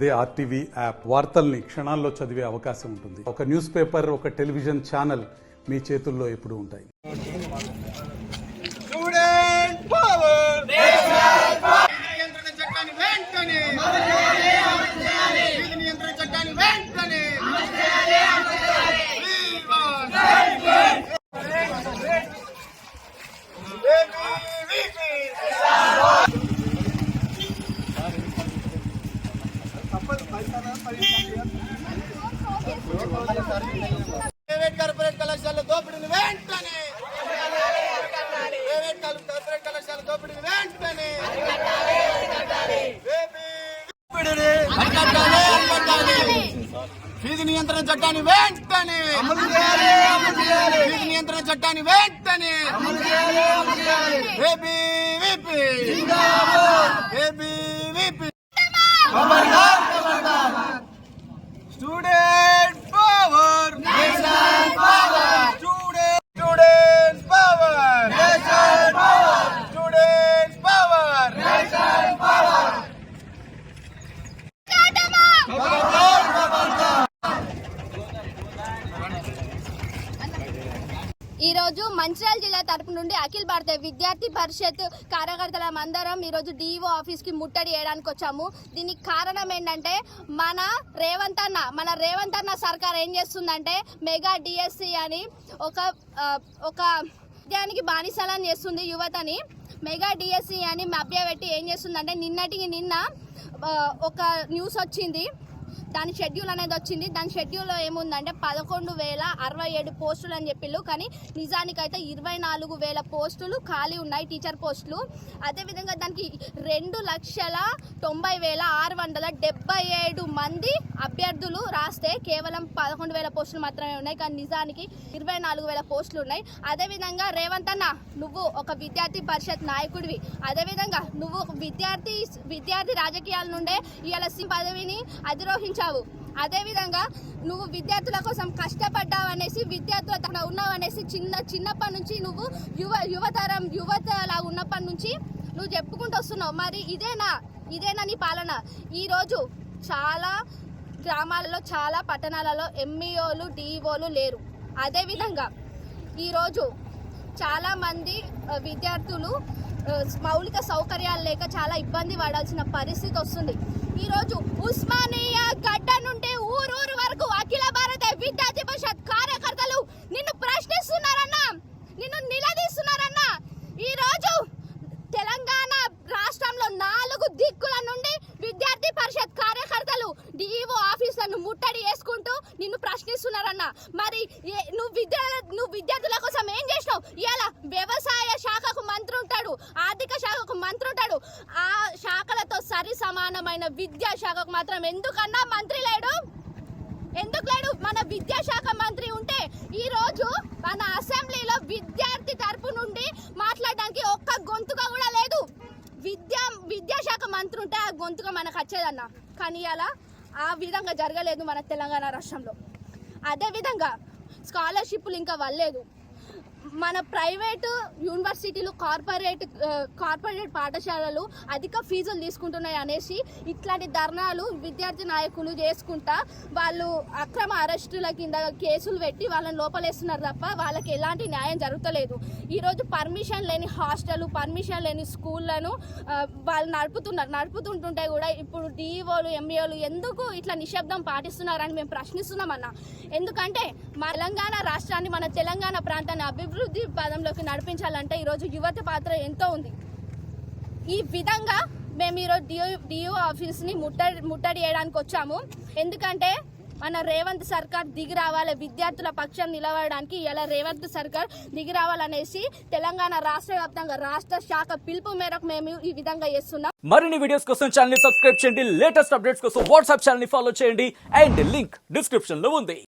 అదే RTV app వార్తల్ని క్షణాల్లో చదివే అవకాశం ఉంటుంది. ఒక న్యూస్ పేపర్, ఒక టెలివిజన్ ఛానల్ మీ చేతుల్లో ఎప్పుడూ ఉంటాయి. ప్రైవేట్ కార్పొరేట్ కళాశాల దోపిడీని వెంటనే ప్రైవేట్ కార్పొరేట్ కళాశాల దోపిడీని వెంటనే ఫీజు నియంత్రణ చట్టాన్ని వెంటనే ఫీజు నియంత్రణ చట్టాన్ని వెంటనే Student power, nation power. Student power, nation power. Student power, nation power. ఈ రోజు మంచిర్యాల జిల్లా తరపు నుండి అఖిల భారత విద్యార్థి పరిషత్ కార్యకర్తలం అందరం ఈరోజు డిఓ ఆఫీస్కి ముట్టడి చేయడానికి వచ్చాము. దీనికి కారణం ఏంటంటే మన రేవంత్ అన్న సర్కార్ ఏం చేస్తుందంటే మెగా డిఎస్సి అని ఒక విద్యానికి బానిసలని చేస్తుంది. యువతని మెగా డిఎస్సి అని మభ్యపెట్టి ఏం చేస్తుందంటే నిన్నటికి నిన్న ఒక న్యూస్ వచ్చింది, దాని షెడ్యూల్ అనేది వచ్చింది. దాని షెడ్యూల్లో ఏముందంటే 11,067 పోస్టులు అని చెప్పిళ్ళు, కానీ నిజానికైతే 24,000 పోస్టులు ఖాళీ ఉన్నాయి, టీచర్ పోస్టులు. అదేవిధంగా దానికి 2,90,677 మంది అభ్యర్థులు రాస్తే కేవలం 11,000 పోస్టులు మాత్రమే ఉన్నాయి, కానీ నిజానికి 24,000 పోస్టులు ఉన్నాయి. అదేవిధంగా రేవంత్ అన్న, నువ్వు ఒక విద్యార్థి పరిషత్ నాయకుడివి, అదేవిధంగా నువ్వు విద్యార్థి రాజకీయాల నుండే ఇవాళ పదవిని అధిరోహించావు. అదేవిధంగా నువ్వు విద్యార్థుల కోసం కష్టపడ్డావు అనేసి, విద్యార్థుల తన ఉన్నావు అనేసి చిన్నప్పటి నుంచి నువ్వు యువతలా ఉన్నప్పటి నుంచి నువ్వు చెప్పుకుంటూ వస్తున్నావు. మరి ఇదేనా నీ పాలన? ఈరోజు చాలా గ్రామాలలో, చాలా పట్టణాలలో ఎంఈఓలు, డిఈఓలు లేరు. అదేవిధంగా ఈరోజు చాలామంది విద్యార్థులు మౌలిక సౌకర్యాలు లేక చాలా ఇబ్బంది పడాల్సిన పరిస్థితి వస్తుంది. ఈరోజు ఉస్మానియా గడ్డ నుండి ఊరు వరకు అఖిల భారత విద్యార్థి పరిషత్ కార్యకర్తలు నిన్ను ప్రశ్నిస్తున్నారన్నా, నిన్ను నిలదీస్తున్నారన్నా. ఈరోజు తెలంగాణ రాష్ట్రంలో 4 దిక్కుల నుండి విద్యార్థి పరిషత్ కార్యకర్తలు డిఈఓ ఆఫీసులను ముట్టడి చేసుకుంటూ నిన్ను ప్రశ్నిస్తున్నారన్నా. మరి నువ్వు విద్యార్థుల కోసం ఏం చేసినావు? ఇవాళ వ్యవసాయ శాఖకు మంత్రి ఉంటాడు, ఆర్థిక శాఖకు మంత్రి ఉంటాడు, ఆ శాఖలతో సరి సమానమైన విద్యా శాఖకు మాత్రం ఎందుకన్నా మంత్రి లేడు? ఎందుకు లేడు? మన విద్యాశాఖ మంత్రి ఉంటే ఈ రోజు మన అసెంబ్లీలో విద్యార్థి తరపు నుండి మాట్లాడడానికి ఒక్క గొంతుగా కూడా లేదు. విద్యాశాఖ మంత్రి ఉంటే ఆ గొంతుగా మనకు వచ్చేదన్న, కానీ అలా ఆ విధంగా జరగలేదు మన తెలంగాణ రాష్ట్రంలో. అదేవిధంగా స్కాలర్షిప్లు ఇంకా వల్లేదు. మన ప్రైవేటు యూనివర్సిటీలు, కార్పొరేట్ పాఠశాలలు అధిక ఫీజులు తీసుకుంటున్నాయి అనేసి ఇట్లాంటి ధర్నాలు విద్యార్థి నాయకులు చేసుకుంటా వాళ్ళు అక్రమ అరెస్టుల కింద కేసులు పెట్టి వాళ్ళని లోపలేస్తున్నారు తప్ప వాళ్ళకి ఎలాంటి న్యాయం జరుగుతలేదు. ఈరోజు పర్మిషన్ లేని హాస్టల్, పర్మిషన్ లేని స్కూళ్ళను వాళ్ళు నడుపుతుంటుంటే కూడా ఇప్పుడు డిఈఓలు, ఎంఈఓలు ఎందుకు ఇట్లా నిశ్శబ్దం పాటిస్తున్నారని మేము ప్రశ్నిస్తున్నామన్న. ఎందుకంటే మన తెలంగాణ రాష్ట్రాన్ని, మన తెలంగాణ ప్రాంతాన్ని అభివృద్ధి పదంలోకి నడిపించాలంటే ఈరోజు యువత పాత్ర ఎంతో ఉంది. ఈ విధంగా మేము ఈరోజు డిఓ ఆఫీస్ని ముట్టడి చేయడానికి వచ్చాము. ఎందుకంటే మన రేవంత్ సర్కార్ దిగి రావాలి, విద్యార్థుల పక్షం నిలబడడానికి ఇలా రేవంత్ సర్కార్ దిగి రావాలనేసి తెలంగాణ రాష్ట్ర వ్యాప్తంగా రాష్ట్ర శాఖ పిలుపు మేరకు మేము ఈ విధంగా చేస్తున్నాం. మరిన్ని వీడియోస్ కోసం ఛానల్ ని సబ్స్క్రైబ్ చేయండి, లేటెస్ట్ అప్డేట్స్ కోసం వాట్సాప్ ఛానల్ ని ఫాలో చేయండి, అండ్ లింక్ డిస్క్రిప్షన్ లో ఉంది.